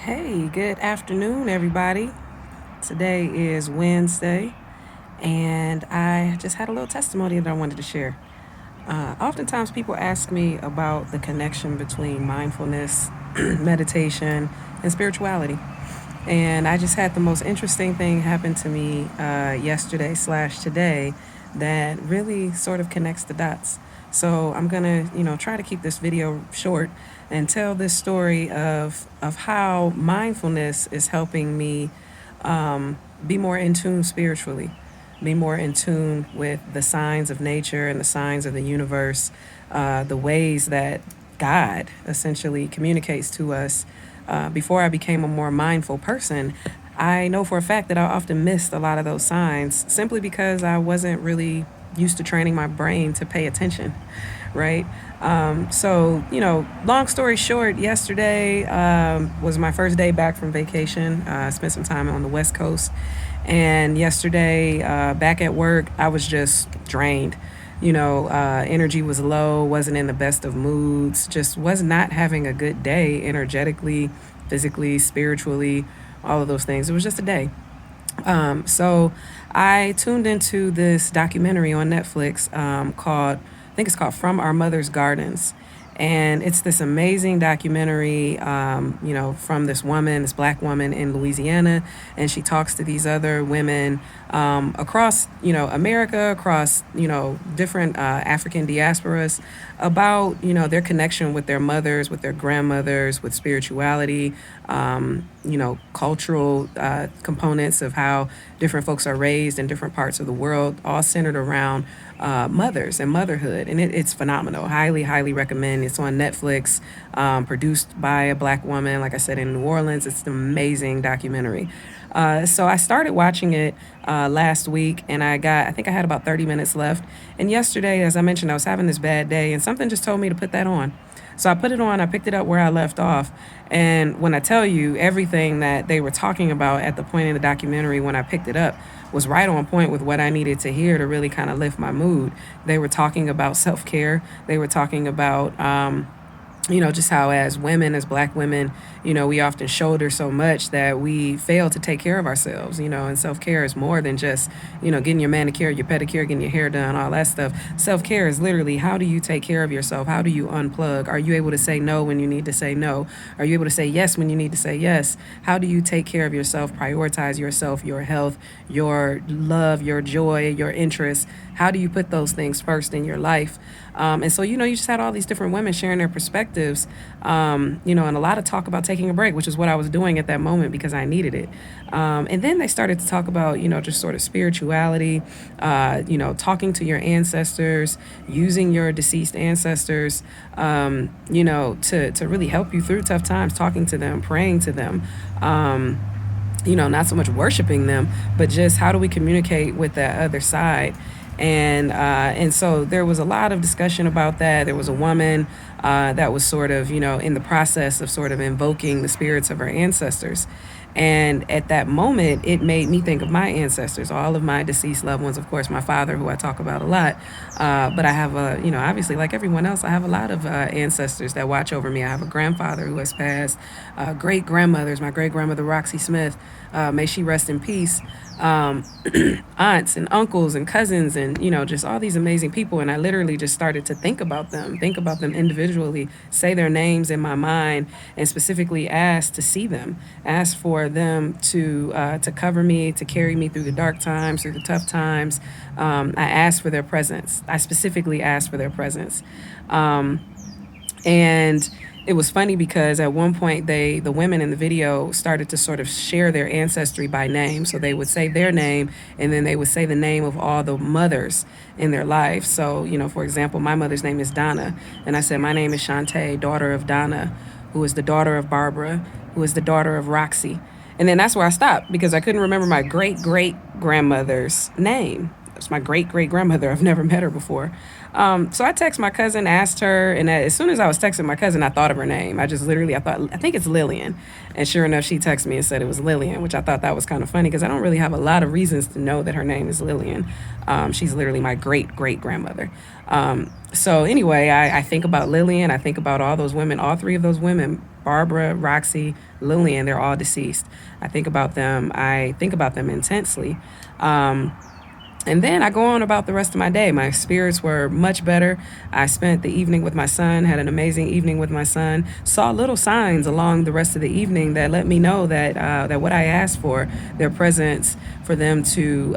Hey, good afternoon, everybody. Today is Wednesday, and I just had a little testimony that I wanted to share. Oftentimes, people ask me about the connection between mindfulness, meditation, and spirituality. And I just had the most interesting thing happen to me yesterday slash today that really sort of connects the dots. So I'm gonna, try to keep this video short and tell this story of how mindfulness is helping me be more in tune spiritually, be more in tune with the signs of nature and the signs of the universe, the ways that God essentially communicates to us. Before I became a more mindful person, I know for a fact that I often missed a lot of those signs simply because I wasn't really used to training my brain to pay attention, right? Long story short, yesterday was my first day back from vacation. I spent some time on the West Coast. And yesterday, back at work, I was just drained. Energy was low, wasn't in the best of moods, just was not having a good day energetically, physically, spiritually, all of those things. It was just a day. So I tuned into this documentary on Netflix I think it's called From Our Mother's Gardens. And it's this amazing documentary, from this woman, this black woman in Louisiana. And she talks to these other women across, America, across, different African diasporas about, their connection with their mothers, with their grandmothers, with spirituality, cultural components of how different folks are raised in different parts of the world, all centered around mothers and motherhood. And it's phenomenal. Highly, highly recommend. It's on Netflix, produced by a black woman, like I said, in New Orleans. It's an amazing documentary. So I started watching it last week, and I think I had about 30 minutes left. And yesterday, as I mentioned, I was having this bad day, and something just told me to put that on. So I put it on, I picked it up where I left off. And when I tell you everything that they were talking about at the point in the documentary when I picked it up was right on point with what I needed to hear to really kind of lift my mood. They were talking about self care, they were talking about, just how as women, as black women, we often shoulder so much that we fail to take care of ourselves, and self-care is more than just, getting your manicure, your pedicure, getting your hair done, all that stuff. Self-care is literally, how do you take care of yourself? How do you unplug? Are you able to say no when you need to say no? Are you able to say yes when you need to say yes? How do you take care of yourself, prioritize yourself, your health, your love, your joy, your interests? How do you put those things first in your life? And so, you just had all these different women sharing their perspectives, and a lot of talk about taking a break, which is what I was doing at that moment because I needed it. And then they started to talk about, just sort of spirituality, talking to your ancestors, using your deceased ancestors, to really help you through tough times, talking to them, praying to them. Not so much worshiping them, but just how do we communicate with that other side? And so there was a lot of discussion about that. There was a woman that was sort of, in the process of sort of invoking the spirits of her ancestors. And at that moment, it made me think of my ancestors, all of my deceased loved ones, of course, my father, who I talk about a lot. But I have, obviously, like everyone else, I have a lot of ancestors that watch over me. I have a grandfather who has passed, great grandmothers, my great grandmother, Roxy Smith, may she rest in peace. Aunts and uncles and cousins and just all these amazing people, and I literally just started to think about them individually, say their names in my mind, and specifically ask to see them, ask for them to cover me, to carry me through the dark times, through the tough times. I asked for their presence. I specifically asked for their presence. And it was funny because at one point the women in the video started to sort of share their ancestry by name. So they would say their name, and then they would say the name of all the mothers in their life. So, for example, my mother's name is Donna, and I said, my name is Shawntà, daughter of Donna, who is the daughter of Barbara, who is the daughter of Roxy. And then that's where I stopped because I couldn't remember my great great grandmother's name. It's my great great grandmother. I've never met her before. So I texted my cousin, asked her, and as soon as I was texting my cousin, I thought of her name. I think it's Lillian. And sure enough, she texted me and said it was Lillian, which I thought that was kind of funny because I don't really have a lot of reasons to know that her name is Lillian. She's literally my great great grandmother. So anyway, I think about Lillian. I think about all those women, all three of those women Barbara, Roxy, Lillian, they're all deceased. I think about them intensely. Um, and then I go on about the rest of my day. My spirits were much better. I spent the evening with my son, had an amazing evening with my son, saw little signs along the rest of the evening that let me know that what I asked for, their presence, for them to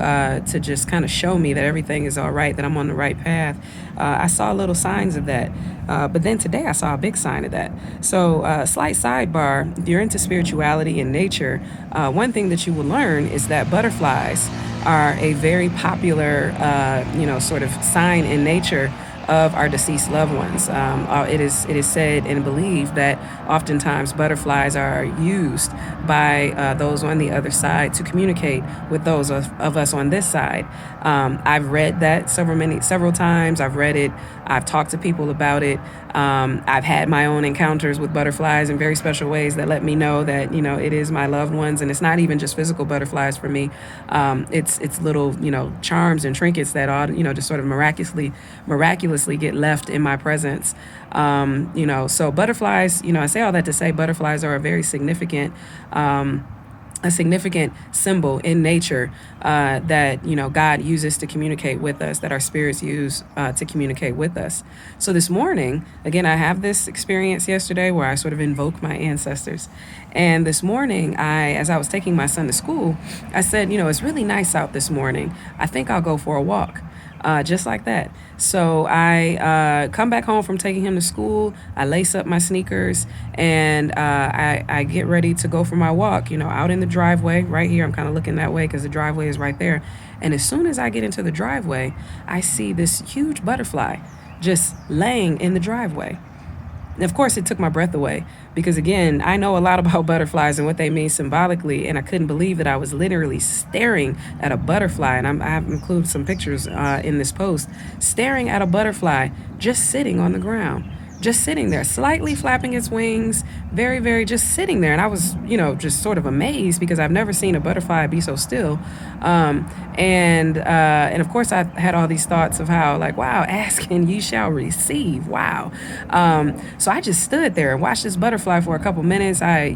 just kind of show me that everything is all right, that I'm on the right path. I saw little signs of that. But then today I saw a big sign of that. So, slight sidebar, if you're into spirituality and nature, one thing that you will learn is that butterflies are a very popular, sort of sign in nature of our deceased loved ones. It is said and believed that oftentimes butterflies are used by those on the other side to communicate with those of us on this side. I've read that several times. I've read it. I've talked to people about it. I've had my own encounters with butterflies in very special ways that let me know that it is my loved ones, and it's not even just physical butterflies for me. It's little charms and trinkets that all just sort of miraculously get left in my presence. So butterflies. I say all that to say butterflies are a significant symbol in nature that God uses to communicate with us, that our spirits use to communicate with us. So this morning, again, I have this experience yesterday where I sort of invoke my ancestors. And this morning, as I was taking my son to school, I said, it's really nice out this morning. I think I'll go for a walk. Just like that. So I come back home from taking him to school. I lace up my sneakers and I get ready to go for my walk, out in the driveway right here. I'm kind of looking that way because the driveway is right there. And as soon as I get into the driveway, I see this huge butterfly just laying in the driveway. And of course, it took my breath away because, again, I know a lot about butterflies and what they mean symbolically, and I couldn't believe that I was literally staring at a butterfly, and I have included some pictures in this post, staring at a butterfly just sitting on the ground, just sitting there, slightly flapping its wings, very, very just sitting there. And I was, just sort of amazed because I've never seen a butterfly be so still. And of course, I had all these thoughts of how, like, wow, ask and ye shall receive. Wow. So I just stood there and watched this butterfly for a couple minutes. I,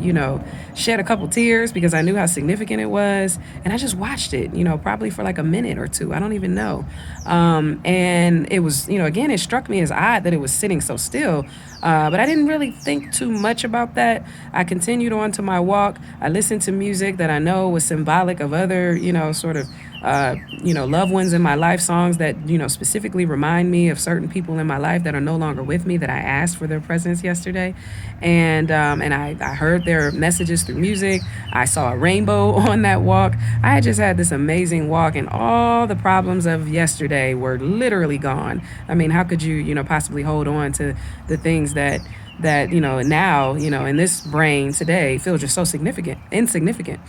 shed a couple tears because I knew how significant it was. And I just watched it, probably for like a minute or two. I don't even know. And it was, again, it struck me as odd that it was sitting so still. But I didn't really think too much about that. I continued on to my walk. I listened to music that I know was symbolic of other, sort of, loved ones in my life, songs that, specifically remind me of certain people in my life that are no longer with me, that I asked for their presence yesterday. And I heard their messages through music. I saw a rainbow on that walk. I just had this amazing walk, and all the problems of yesterday were literally gone. I mean, how could you, possibly hold on to the things that now, in this brain today feel just so insignificant.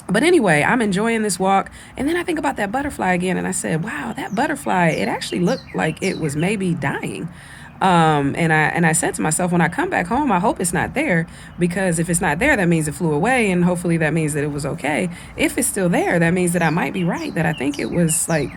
But anyway, I'm enjoying this walk. And then I think about that butterfly again. And I said, wow, that butterfly, it actually looked like it was maybe dying. And I said to myself, when I come back home, I hope it's not there, because if it's not there, that means it flew away. And hopefully that means that it was okay. If it's still there, that means that I might be right, that I think it was like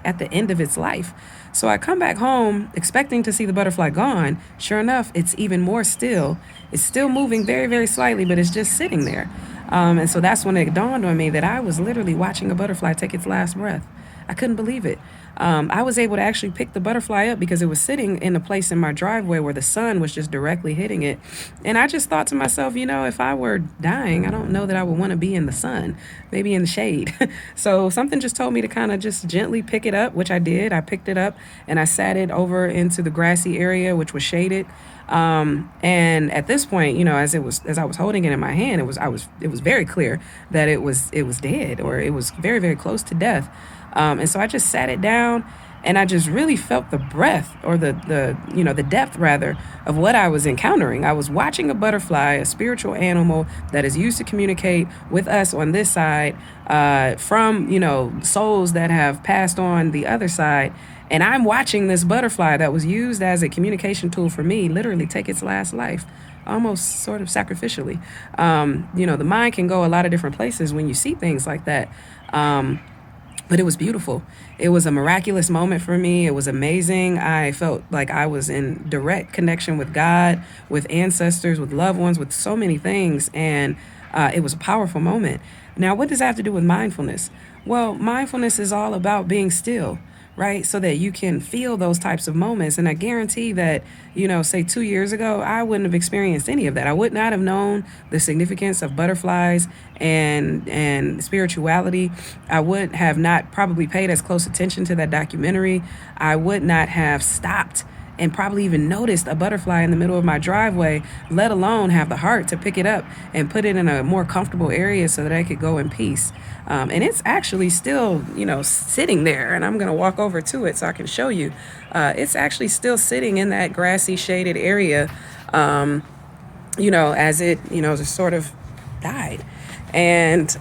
at the end of its life. So I come back home expecting to see the butterfly gone. Sure enough, it's even more still. It's still moving very, very slightly, but it's just sitting there. And so that's when it dawned on me that I was literally watching a butterfly take its last breath. I couldn't believe it. I was able to actually pick the butterfly up because it was sitting in a place in my driveway where the sun was just directly hitting it. And I just thought to myself, if I were dying, I don't know that I would want to be in the sun, maybe in the shade. So something just told me to kind of just gently pick it up, which I did. I picked it up and I sat it over into the grassy area, which was shaded. And at this point, as I was holding it in my hand, it was very clear that it was dead, or it was very, very close to death. And so I just sat it down, and I just really felt the breath, or the depth rather, of what I was encountering. I was watching a butterfly, a spiritual animal that is used to communicate with us on this side, from souls that have passed on the other side. And I'm watching this butterfly that was used as a communication tool for me literally take its last life, almost sort of sacrificially. The mind can go a lot of different places when you see things like that. but it was beautiful. It was a miraculous moment for me. It was amazing. I felt like I was in direct connection with God, with ancestors, with loved ones, with so many things. And it was a powerful moment. Now, what does that have to do with mindfulness? Well, mindfulness is all about being still, right? So that you can feel those types of moments. And I guarantee that, say 2 years ago, I wouldn't have experienced any of that. I would not have known the significance of butterflies and spirituality. I would have not probably paid as close attention to that documentary. I would not have stopped and probably even noticed a butterfly in the middle of my driveway, let alone have the heart to pick it up and put it in a more comfortable area so that I could go in peace. And it's actually still, sitting there, and I'm going to walk over to it so I can show you. It's actually still sitting in that grassy, shaded area, as it, just sort of died. And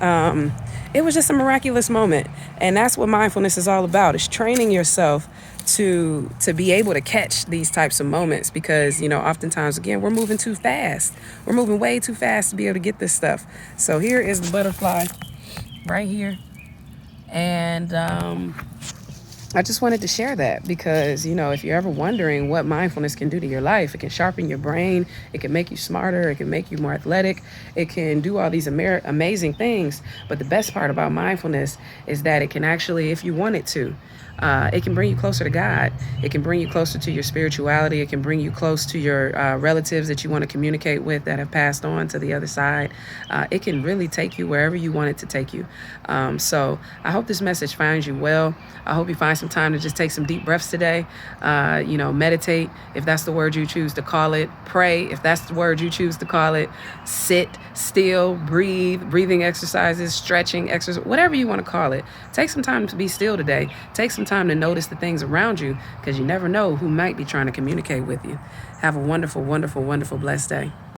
it was just a miraculous moment. And that's what mindfulness is all about. It's training yourself to be able to catch these types of moments, because oftentimes, again, we're moving too fast. We're moving way too fast to be able to get this stuff. So here is the butterfly right here. And I just wanted to share that because, if you're ever wondering what mindfulness can do to your life, it can sharpen your brain, it can make you smarter, it can make you more athletic, it can do all these amazing things. But the best part about mindfulness is that it can actually, if you want it to, it can bring you closer to God. It can bring you closer to your spirituality. It can bring you close to your relatives that you want to communicate with that have passed on to the other side. It can really take you wherever you want it to take you. So I hope this message finds you well. I hope you find some time to just take some deep breaths today. Meditate, if that's the word you choose to call it. Pray, if that's the word you choose to call it. Sit still, breathing exercises, stretching exercise, whatever you want to call it. Take some time to be still today. Take some time to notice the things around you, because you never know who might be trying to communicate with you. Have a wonderful, wonderful, wonderful, blessed day.